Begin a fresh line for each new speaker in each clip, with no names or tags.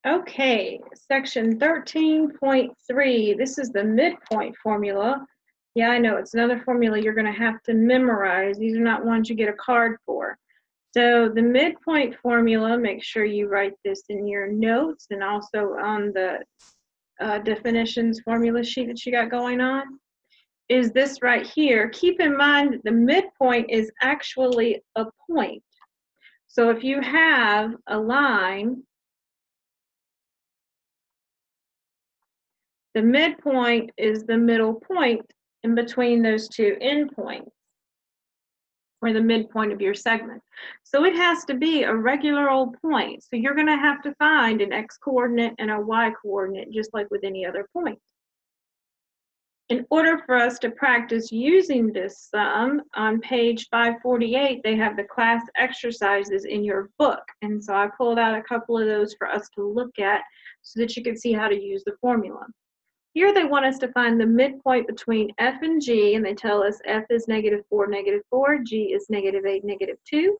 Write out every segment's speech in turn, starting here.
Okay, section 13.3. This is the midpoint formula. Yeah, I know, it's another formula you're going to have to memorize. These are not ones you get a card for. So the midpoint formula, make sure you write this in your notes and also on the definitions formula sheet that you got going on, is this right here. Keep in mind that the midpoint is actually a point. So if you have a line, the midpoint is the middle point in between those two endpoints, or the midpoint of your segment. So it has to be a regular old point. So you're going to have to find an x-coordinate and a y-coordinate, just like with any other point. In order for us to practice using this sum, on page 548, they have the class exercises in your book. And so I pulled out a couple of those for us to look at so that you can see how to use the formula. Here they want us to find the midpoint between f and g, and they tell us f is -4, g is -8, -2.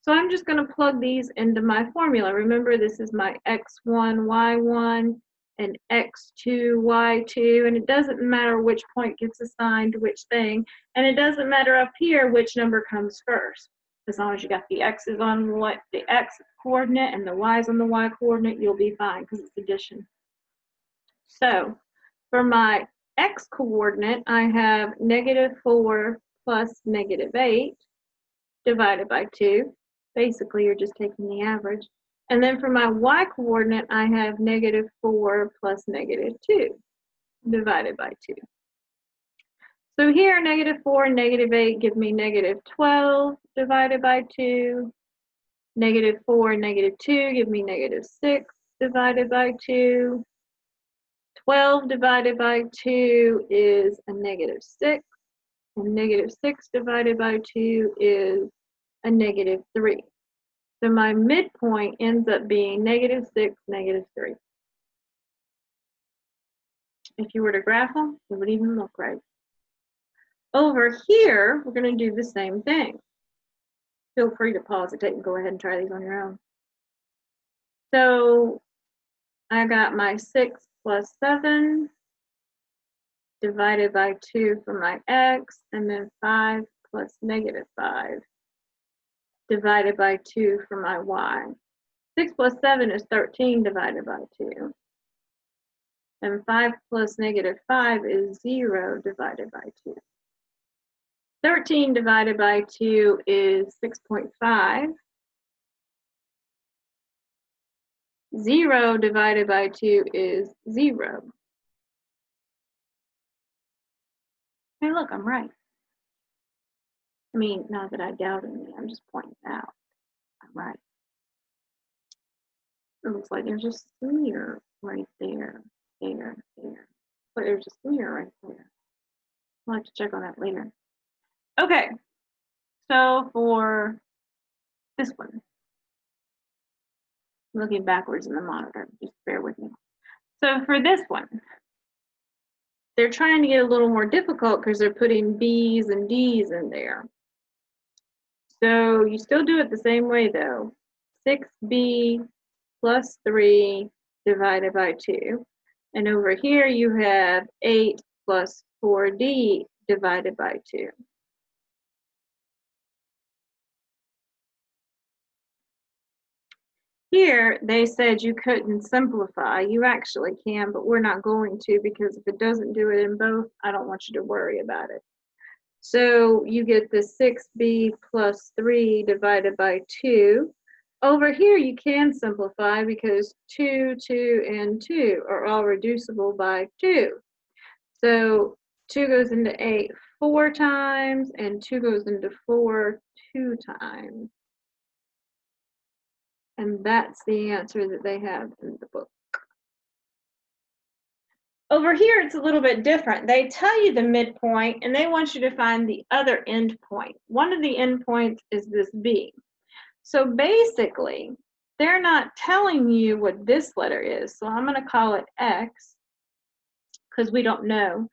So I'm just going to plug these into my formula. Remember, this is my x1, y1, and x2, y2, and it doesn't matter which point gets assigned to which thing, and it doesn't matter up here which number comes first. As long as you got the x's on the x coordinate and the y's on the y coordinate, you'll be fine because it's addition. So for my x coordinate, I have -4 plus -8 divided by 2. Basically, you're just taking the average. And then for my y coordinate, I have -4 plus -2 divided by 2. So here, -4 and -8 give me -12 divided by 2. -4 and -2 give me -6 divided by 2. 12 divided by 2 is a -6, and -6 divided by 2 is a -3. So my midpoint ends up being -6, -3. If you were to graph them, it would even look right. Over here, we're going to do the same thing. Feel free to pause the tape and go ahead and try these on your own. So I got my 6 plus 7 divided by 2 for my x, and then 5 plus -5 divided by 2 for my y. 6 plus 7 is 13 divided by 2. And 5 plus -5 is 0 divided by 2. 13 divided by 2 is 6.5. 0 divided by 2 is 0. Hey, look, I'm right. I mean, not that I doubt me, I'm just pointing out. I'm right. It looks like there's a smear right there, there. But there's a smear right there. I'll have to check on that later. Okay, so for this one, I'm looking backwards in the monitor, just bear with me. So for this one, they're trying to get a little more difficult because they're putting B's and D's in there. So you still do it the same way though. 6B plus 3 divided by 2. And over here you have 8 plus 4D divided by 2. Here, they said you couldn't simplify. You actually can, but we're not going to, because if it doesn't do it in both, I don't want you to worry about it. So you get the 6B plus 3 divided by 2. Over here, you can simplify because 2, 2, and 2 are all reducible by 2. So 2 goes into 8 4 times, and 2 goes into 4 2 times. And that's the answer that they have in the book. Over here, it's a little bit different. They tell you the midpoint, and they want you to find the other end point. One of the end points is this B. So basically, they're not telling you what this letter is. So I'm going to call it X, because we don't know.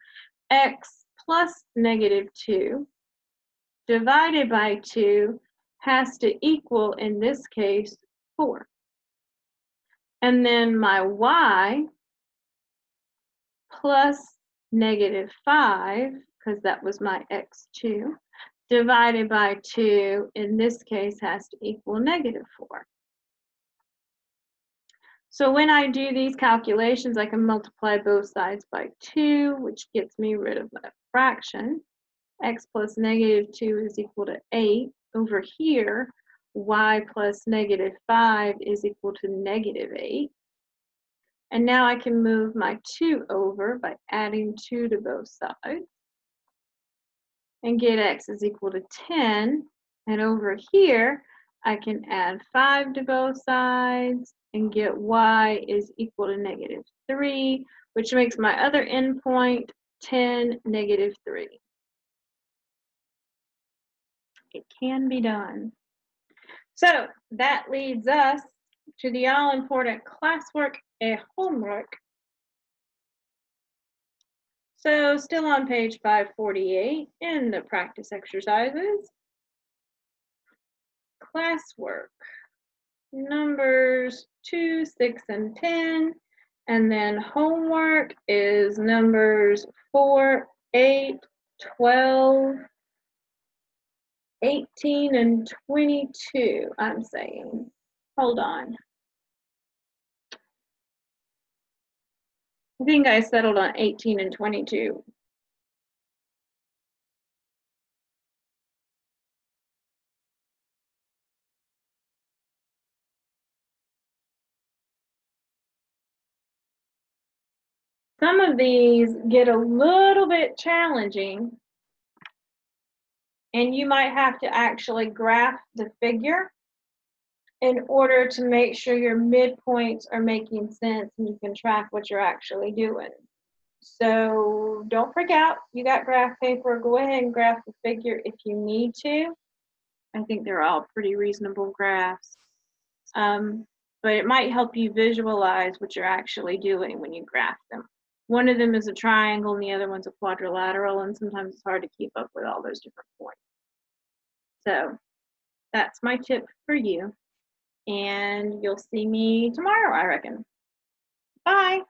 X plus -2 divided by 2 has to equal, in this case, 4. And then my y plus -5, because that was my x2, divided by 2, in this case, has to equal -4. So when I do these calculations, I can multiply both sides by 2, which gets me rid of that fraction. X plus -2 is equal to 8. Over here, y plus -5 is equal to -8. And now I can move my 2 over by adding 2 to both sides and get x is equal to 10. And over here, I can add 5 to both sides and get y is equal to -3, which makes my other endpoint 10, -3. It can be done. So that leads us to the all-important classwork and homework. So still on page 548 in the practice exercises. Classwork, numbers 2, 6, and 10. And then homework is numbers 4, 8, 12, 18, and 22, I'm saying. Hold on. I think I settled on 18 and 22. Some of these get a little bit challenging, and you might have to actually graph the figure in order to make sure your midpoints are making sense and you can track what you're actually doing. So don't freak out. You got graph paper. Go ahead and graph the figure if you need to. I think they're all pretty reasonable graphs. But it might help you visualize what you're actually doing when you graph them. One of them is a triangle and the other one's a quadrilateral, and sometimes it's hard to keep up with all those different points. So that's my tip for you. And you'll see me tomorrow, I reckon. Bye.